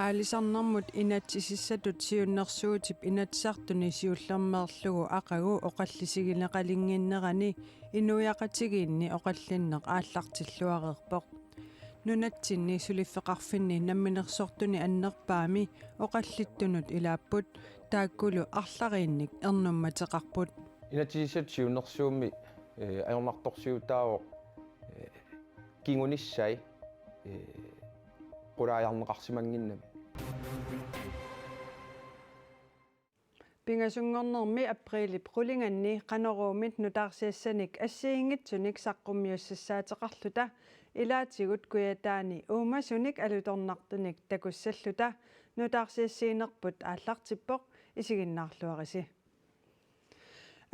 Аалисарнэрмут инатсисиссатут сиуннэрсуутип инатсартуни сиуллэрмеерлугу ақагу оқаллисигинеқалингиннерани инуяқатигиинни оқаллиннеқ ааллартиллуареерпоқ нунатсинни сулиффеқарфинни намминерсортуни аннерпаами оқаллиттунут илааппут тааккулу арлариинник ернумматеқарпут инатсисиссат сиуннэрсуумми аёрнарторсиутааво кингуниссай qulaajarneqarsimangginnami пингасунгорнерми априлип qulинганни qaneruumit nutaarsiassanik ассиингитсуник саққуммиуссассаатеқарлута илаатигут куятаани уумасуник алуторнартуник такуссаллута нутаарсиассиинерпут ааллартиппоқ исигиннаарлуариси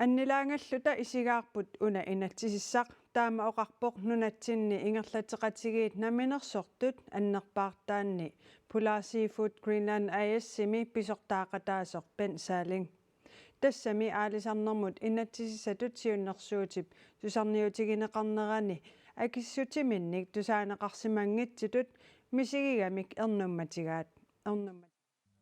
аннилаангаллута исигаарпут уна инатсисиссақ таама оқарпоқ нунатсинни ингерлатеқатигиит наминерсортут аннерпаартаанни Polar Seafood Greenland AS-сими писортаақатаасор Бен Салинг тассами аалисарнэрмут инатсисисатут сиуннэрсуутип тусарниутигинеқарнерани акиссутиминник тусаанеқарсимангитситут мисигигамик ернумматигаат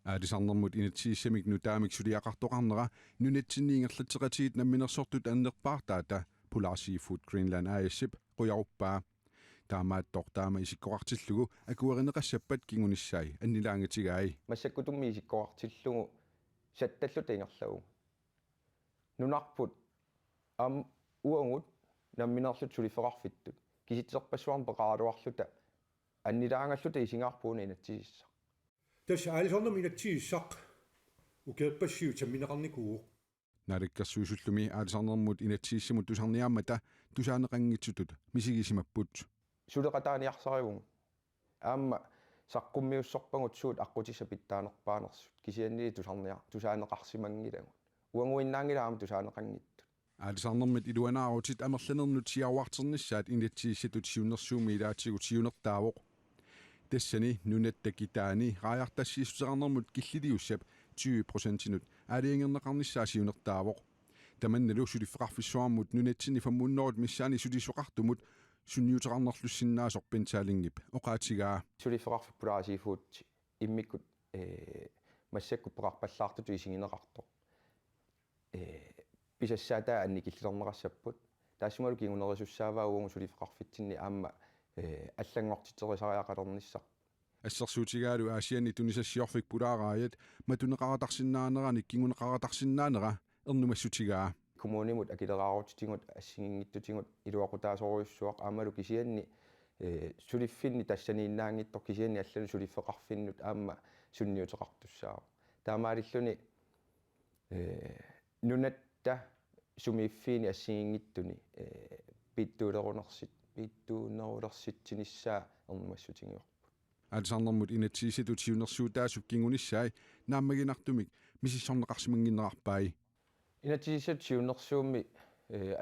аалисарнэрмут инатсииссамик нутаамик сулиақартоқарнера нунатсинниингерлатеқатигит намминерсортут аннерпаартаата Polar Seafood Greenland AS-сип қуяруппаа таамааттортаама исиккоқартиллугу акуеринеқассаппат кингуниссаи аннилаангатигаи массаккутумми исиккоқартиллугу сатталлута ингерлагу нунарпут ам уангут намминерлут сулифеқарфиттут киситсерпассуарн пеқаралуарлута аннилаангаллута исингаарпууна инатсисисса тас аалисорнам инатсииссақ укеэппассиу тамминеқарникуу нариккерсуусуллуми аалисарнэрмут инатсииссамут тусарниааммата тусаанеқангитсутут мисигисимаппут сулеқатааниарсаривун аама саққуммиуссорпагут суут аққутиса питтаанерпаанерсут кисианни тусаанеқарсимангилагу уангуиннаангилаама тусаанеқангиттут аалисарнэрмит илуанаарутит амерланернут сиауартернissaат инатсииссатут сиуннэрсууми илаатигут сиунертаавоқ тассани нунаттакитаани рааяартассииссутернэрмут киллилиуссап 20%-инут аалиингернеқарнissaа сиунертаавоқ таманналу сулиффеқарфиссуармут нунатсини фаммуннерут миссаани сулисоқартумут сунниутерарнерлуссиннаасор пентаалингип оқаатигаа сулиффеқарфик Polar Seafood иммиккут массаккут пеқарпаллаартуту исигинеқартоқ писассаатаа анни киллернеқассаппут таассумалу кингунерисуссааваа уангу сулиффеқарфитсинни аама аллангортитерисариақалерниссақ ассерсуутигаалу аасиани тунисассиорфик пулаараайат матунеқаратарсиннаанерани кингунеқаратарсиннаанера ернумассутигаа коммунимут акилераарутитингут ассигингиттутингут илуақутаасоруйуссуақ аамалу кисианни сулиффинни тассанииннаангиттор кисианни аллану сулиффеқарфиннут аама сунниутеқартуссаа таамаалиллуни нунатта сумииффини ассигингиттуни питтуунерулерситсиниссаа ернумассутингиор аалисарнэрмут инатсиисатут сиунерсуутаасуп кингуниссаи нааммагинартумик мисиссорнеқарсимангиннеқарпаи инатсиисат сиуннэрсуумми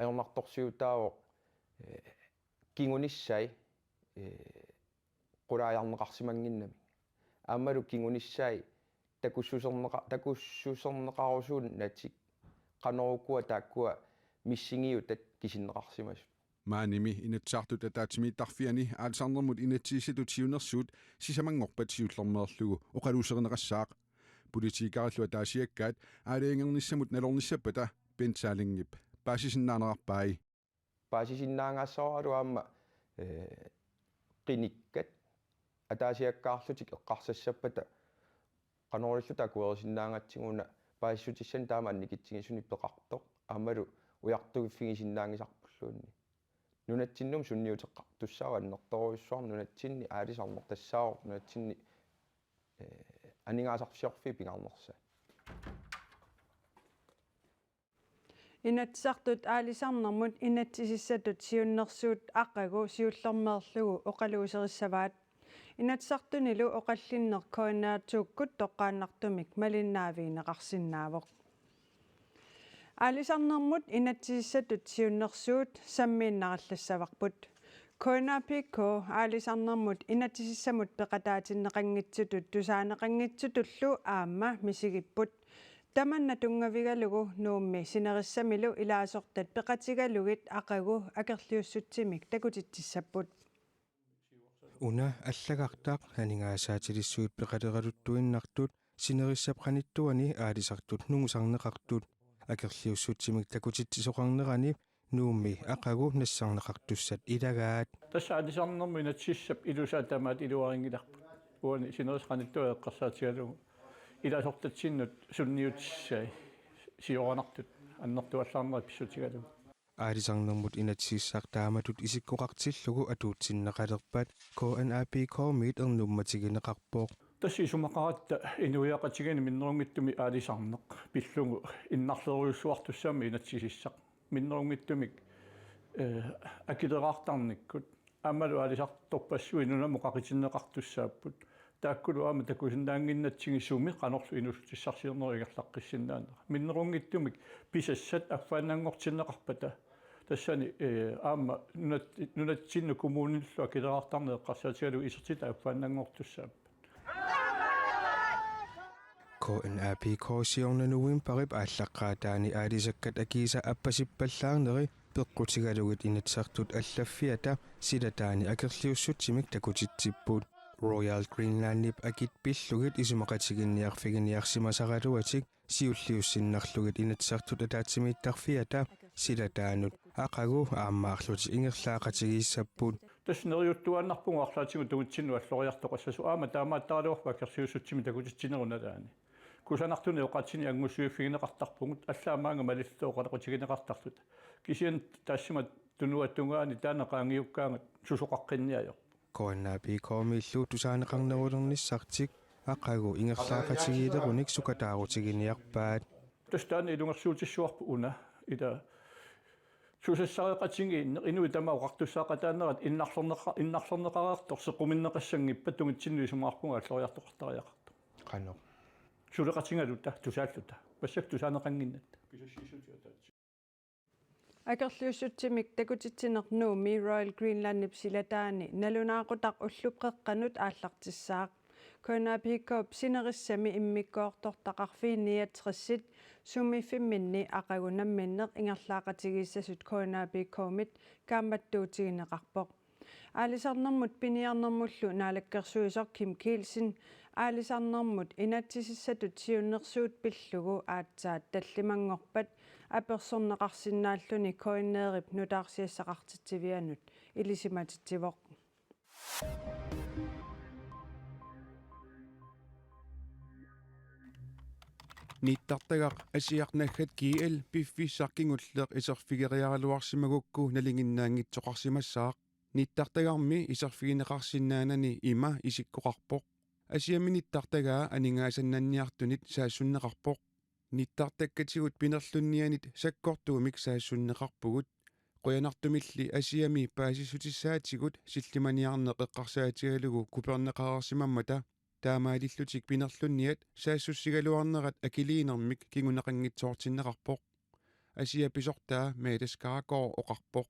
аёрнарторсиутааво кингуниссай qulaajarneqarsimangginnami аамалу кингуниссай такуссусернеқарусуун натик qanорукуа тааккуа миссигиутат кисиннеқарсимасут мааними инатсаартут атаатимииттарфиани аалисарнэрмут инатсиисатут сиунерсуут сисамангорпат сиуллэрмеерлугу оқалуусеринеқассаақ политикаарлуа таасиаккаат аалиингерниссамут налорниссаппата пентаалингип паасисиннаанерарпаи паасисиннаангаассаруалу аама қиниккат атаасиаккаарлутик эққарсассаппата qanориллута куерисиннаангатсигуна паассутиссан таама анникитсигисуни пеқартоқ аамалу уяртугиффигисиннаангисарпуллуунни нунатсиннум сунниутеққар туссаава аннерторуйуссуар нунатсинни аалисарнертассаавор нунатсинни анингаасарфиорфи пингаарнерса инатсартут аалисарнэрмут инатсисиссатут сиуннэрсуут аққагу сиуллэрмеерлугу оқалуусериссаваат инатсартунилу оқаллиннер коинаатууккут тоққааннартумик малиннаавиинеқарсинаавоқ аалисарнэрмут инатсисиссатут сиуннэрсуут саммииннараллассаварпут коинапикко аалисарнэрмут инатсисиссамут пеқатаатиннеқангитсутут тусаанеқангитсутуллу аама мисигиппут таманна тунгавигалугу нуумми синериссамилу илаасортат пеқатигалугит ақагу акерлиуссутсимик такутитсиссаппут una allagaqtaq haningaasaatilissуут peqaleqaluttuinnartut sinerissapqanittuani aalisartut nungusarneqartut акерлиуссутсимик такутитсисоқарнерани нуумми ақагу нассарнеқартуссат илагаат тассаалисарнэрму инатсиссап илусаатамаат илуарингиларпут уани синерисқаниттуа эққарсаатигалугу иласортатсиннут сунниутиссай сиоранартут аннэртуаллаарнера писсутигалугу аалисарнэрмут инатсиссаар тааматут исиккоқартиллугу атуутсиннеқалерпат KNAP коомит эрнумматигинеқарпоқ тасси сумақаратта инуиақатигани миннерунгиттуми аалисарнеқ пиллугу иннарлеруйуссуартуссаами инатсисиссақ миннерунгиттумик акилераартарниккут аммалу аалисарторпассуи нунаму қақитиннеқартуссааппут тааккулу аама такусиннаангиннатсигиссууми қанерлу инуссутиссарсиернеригерлаққиссиннаанера миннерунгиттумик писассат аффаанангортиннеқарпата тассани аама нунатсинну коммуниллу акилераартарнеэ эққарсаатигалу исертита аффаанангортуссааппут KNAP коосиорнануин парип ааллаққаатаани аалисаккат акиса аппасиппаллаарнери пеққутигалугит инатсартут аллаффиата силатаани акерлиуссутсимик такутитсиппут Royal Greenland-ip акит пиллугит исумақатигинниарфигинниарсимасаралуатик сиуллиуссиннарлугит инатсартут атаатсимииттарфиата силатаанут ақагу аамаарлути ингерлаақатигииссаппут таснериуттуаннарпугу арлаатигу тугутсинну аллориартоқассасу аама таамааттаралуарпа акерлиуссутсими такутитсинеруналаани кусанартуни оқатсини ангуссуиффигинеқартарпугут аллаамаанга малиллтооқалеқутигинеқартарлут кисиан таассимат тунуаттунгаани таанеқаангиуккаангат сусоқаққинниаёр KNAP коомиллу тусаанеқарнерулерниссартик ақагу ингерлаақатигиилеруник сукатаарутигиниарпаат тастаани илунгерсуутиссуарпу уна ита сусассареқатинги инуи тамаа оқартуссаақатаанерат иннарлернеқараартор сеқуминнеқассангиппа тунгитсиннуи сумаарпунга аллориартоқартариақарту қано сулеқатингалута тусааллута пассак тусаанеқангиннат писассиисутиатаати акерлиуссутсимик такутитсинернууми Royal Greenland-ip силатаани налунаақутақ уллупқеққанут ааллартиссаақ KNAP-коп синериссами иммиккоортортақарфиинниатриссит сумиффимминни ақагунамминнеқ ингерлаақатигииссасут KNAP-коомит кааматтуутигинеқарпоқ аалисарнэрмут пиниарнэрмуллу наалаккерсуисор Ким Килсен аалисарнэрмут инатсисиссатут сиуннерсуут пиллугу аатсаат таллимангорпат аперсорнеқарсинааллуни коиннеерип нутаарсиассақартитсивианут илисиматитсивоқ ниттартагар асиарнаггат киэл пиффиссаркингуллеқ исерфигериаралуарсимагукку налингиннаангитсоқарсимассаақ ниттартагарми исерфигинеқарсинаанани има исиккоқарпоқ асиами ниттартагаа анингаасаннанниартунит саассуннеқарпоқ ниттартаккатигут пинерлуннианит саккортуумик саассуннеқарпугут қуянартумилли асиами паасисутиссаатигут силлиманиарнеқ эққарсаатигалугу купернеқарарсимаммата таамаалиллутик пинерлунниат саассуссигалуарнерат акилиинермик кигунеқангитсоортиннеқарпоқ асия писортаа меэласкаракоо оқарпоқ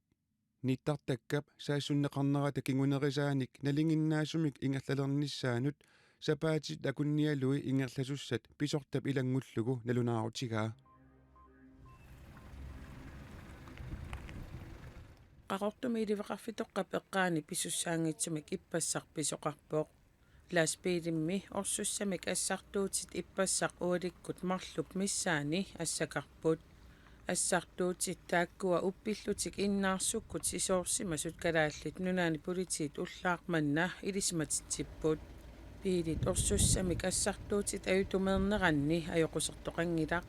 ниттартаккап саассуннеқарнерата кигунерисааник налингиннаасумик ингерлалерниссаанут сапаатит акунниалуи ингерласуссат писортап илангуллугу налунаарутигаа qaqortumi iliveqarfitoqqa peqqaani pissussaangitsimik ippassaq pisoqarpoq laaspiilimmi orsussamik assartuutit ippassaq ualikkut marlup missaani assakarput assartuutit taakkua uppillutik innaarsukkut sisoorsimasut kalaallit nunaani politiit ullaaqmanna ilisimatitsipпут piilit orsussamik assartuutit ayutumeerneranni ajoqusertoqangilaq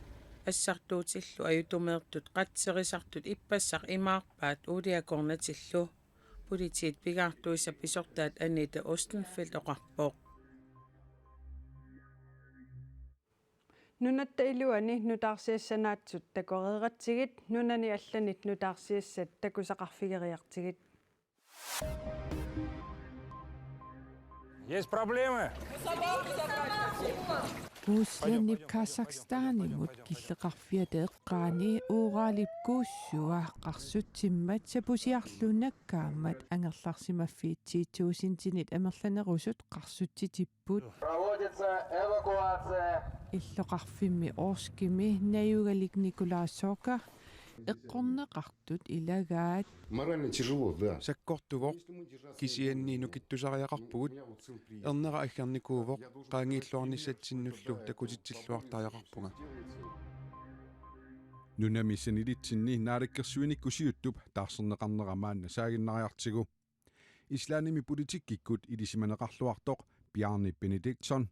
assartuutillu ayutumeertut qatserisartut ippassaq imaarpaat uliakornatillu politiit pigaartuisa pisortaat Anita Ostenfeld oqarpoq нуната илуани нутаарсиассанааtsut такореератсигит нунани алланит нутаарсиассат такусақарфигериартигит Есть проблемы? Puuslannip Kazakhstanimut killeqarfiata eqqaani uuraalipkuussua qarsutsimmat sapusiarlunakkaammat angerlarsimaffiitsiituusintinit amerlanerusut qarsuttitipput Проводится эвакуация. иллоqarfimmi orskimi nayugalik Nikolaasoka эққорнеқартут илагаат Морально тяжело, да. саккортугоқ кисианни нукиттусариақарпугут эрнера аггерникуувоқ qaangiilluarnissatsinнуллу такутитсиллуартариақарпунга нунамиссанилитсинни наалаккерсуиниккусиуттуп таарсернеқарнерамаанна саагиннариартигу ислааними политиккиккут илисиманеқарлуартоқ Bjarni Benediktsson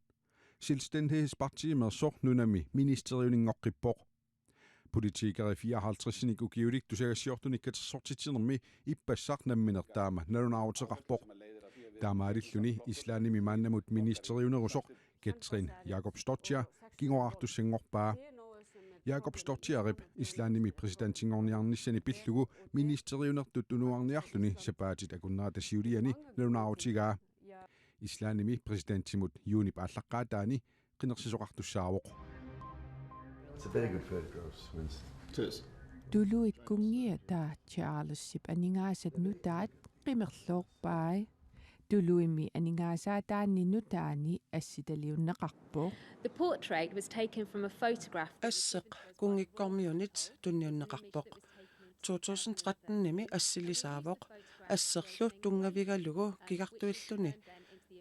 Selvstændighedspartimersoq nunami ministeriuninngoqqippoq politikere 54-nik ukiulik tusagassiortunikkatersortitinermi ippassaq namminertaama nalunaaruteqarpoq taamaalilluni islaanimi maannamut ministeriunerusoq Katrin Jakob Stotja kingoartussangorpaa Jakob Stotjarip islaanimi presidentingorniarnissani pillugu ministeriunertut unuarniarluni sapaatit akunnaatasiuliani nalunaarutigaa islaanimi presidentimut Junip Allaqqaataani qinersisoqartussaawoq It's a very good photograph, Winston. It is. tuluit kungia taa Charlesip aningaasat nutaat qimerluorpai tuluimi aningaasataanni nutaani assitaliunneqarpoq The portrait was taken from a photograph. ассеқ кунгиккормиунит тунниуннеқарпоқ 2013-ними ассилисаавоқ ассерлу тунгавигалугу кигартуиллуни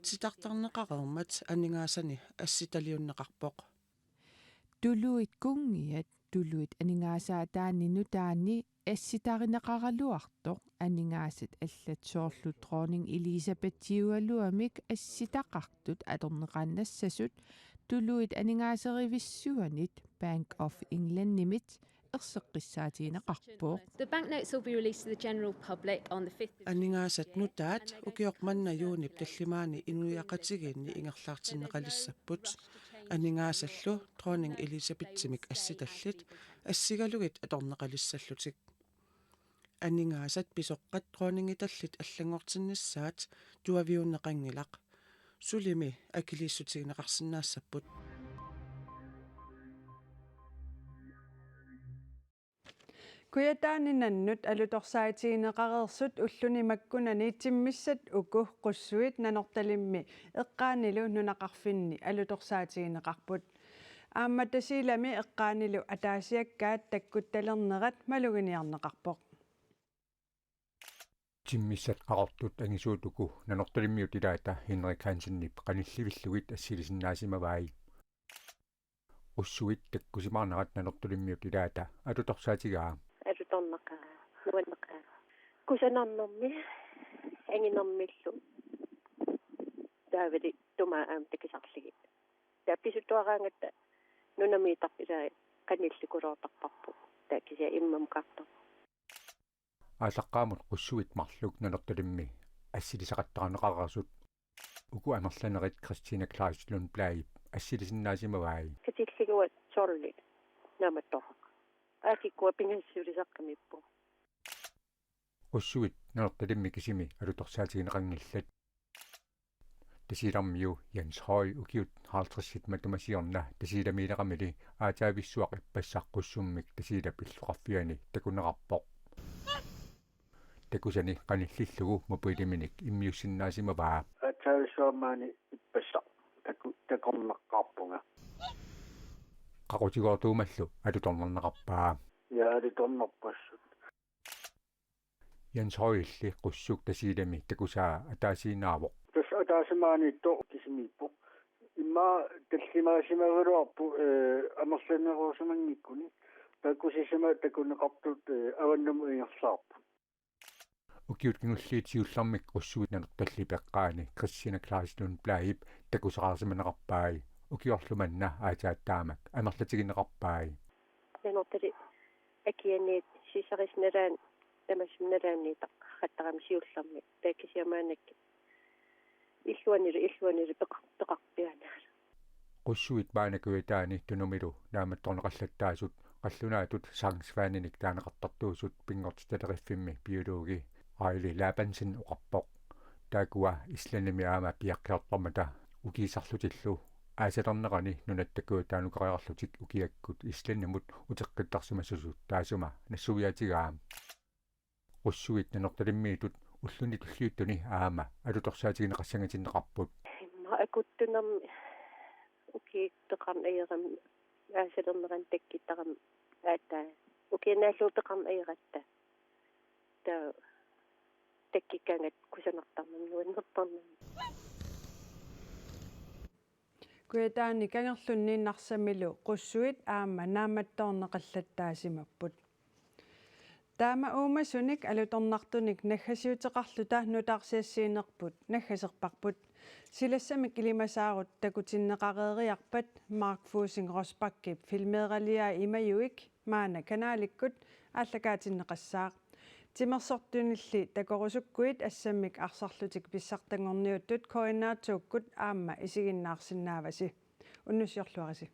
титартарнеқарермат анигаасани асситалиуннеқарпоқ tuluit kungiat tuluit aningaasataanni nutaani assitarineqaraluartoq aningaasat аллатсоорлу dronning Elisabettiualuamik assitaqartut atorneqannassasut tuluit aningaaserivissuanit Bank of England nimit erseqqissaatiineqarpoq The banknotes will be released to the general public on the 5th of анигаасат нутаат укиоқманнаюунип таллимаани инуяқатигиинни ингерлаартиннеқалиссаппут анигаасаллу dronning Elisabettimik асситаллит ассигалугит аторнеқалиссаллутик анигаасат писоққат dronning-италлит аллангортиннссаат туавиуннеқангилақ сулими акилииссутигинеқарсинаассаппут Kuyataaninannut alutorsaatigineqarersut ulluni makkunani timmissat uku qussuit nanortalimmi eqqaanilu nunaqarfinni alutorsaatigineqarput aamma tasiilami eqqaanilu ataasiakkaat takkuttalernerat maluginiarneqarpoq timmissat qarortut angisuutuku nanortalimmiut ilaata Henrik Hansen-nip qanillivillugit assilisinnaasimavaai ussuit takkusimarnerat nanortalimmiut ilaata alutorsaatigaa alutornaqa nuanneqa kusanarnermi anginermillu taavali tumaam takisarligi taappisuttuaraangatta nunamiitarpisaa qanillikuloortarparpu taakisia immam qartor ааллаққаамут qussuit marluk nanortalimmi ассилисақаттаранеқараасут уку амерланерит Christina Clauslund Blaib ассилисиннаасимаваи катиллигуат сорли наматтор аакиккуа пингассуулисаққамиппу qussuit nanortalimmi kisimi alutorsaatiginеқангиллат тасилармиу Jens Høy ukiut 50 matumasiorna tasiilamiileqamili aataavисsuaq ippassaq qussummik tasiilap illuqarfiani takuneqarpoq takusani qanillillugu mupuiliminik immiussinnaasimaavaa aataavисsuamaani ippassaq takorneqqarpunga qaqutigoortuumallu alutornerneqarpaa yaalitornerpassut Jens Høyilli qussuk tasiilami takusaa ataasiinaavoq tas ataasimaaniitto kisimippu imma tallimaasimageluarpu amerlaneruusumangikkuni takusisima takuneqartut avannamu ingerlaarpu ukiut kingulliitiullarmik qussuit nanertalli peqqaani Christina Clauslund Blaib takusaqarsimaneqarpaai ukiorlumanna aataattaamak amerlatigineqarpaai nanortali akianiit sisarisnalaan tamasmnalaanniita qattaram siullarmi taakisiamaanak illuanilu peqarpiana qussuit baanakuitaani tunumilu naamattorneqallattaasut qallunaatut sangsfaaninik taaneqartartuusut pingortitaleqifimmi biologi Aili Labansin uqarpoq taakua islanimi aama piaqqiortarmata ukiisarlutillu aasalerneqani nunattakuutaanuqariarlutik ukiakkut islanimut uteqqittarsimassusut taasuma nassuviatigaam qussuit nanortalimmiitut ulluni tulliuttuni aama alutorsaatigineqassangatineqarput ma akuttunam ukiitteqam ayeram aasalerneqan takkittaram aataa укинааллуутеқарна аиратта таа таккиккангат кусанертарнам нуаннертарнам куятаани кангерлуннииннарсамилу qussуит аама нааматторнеқаллаттаасимаппут таама уумасуник алуторнартуник наггасиутеқарлута нутаарсиассиинерпут наггасерпарпут силассамик илимасаарут такутиннеқареериарпат Марк Фусинг Роспаккип филмеералиа имаюик маана канааликкут ааллакаатиннеқассаақ тимерсортунилли такорусуккуит ассаммик арсарлутик писсартангорниуттут коиннаатууккут аама исигиннаарсинааваси уннусиорлуараси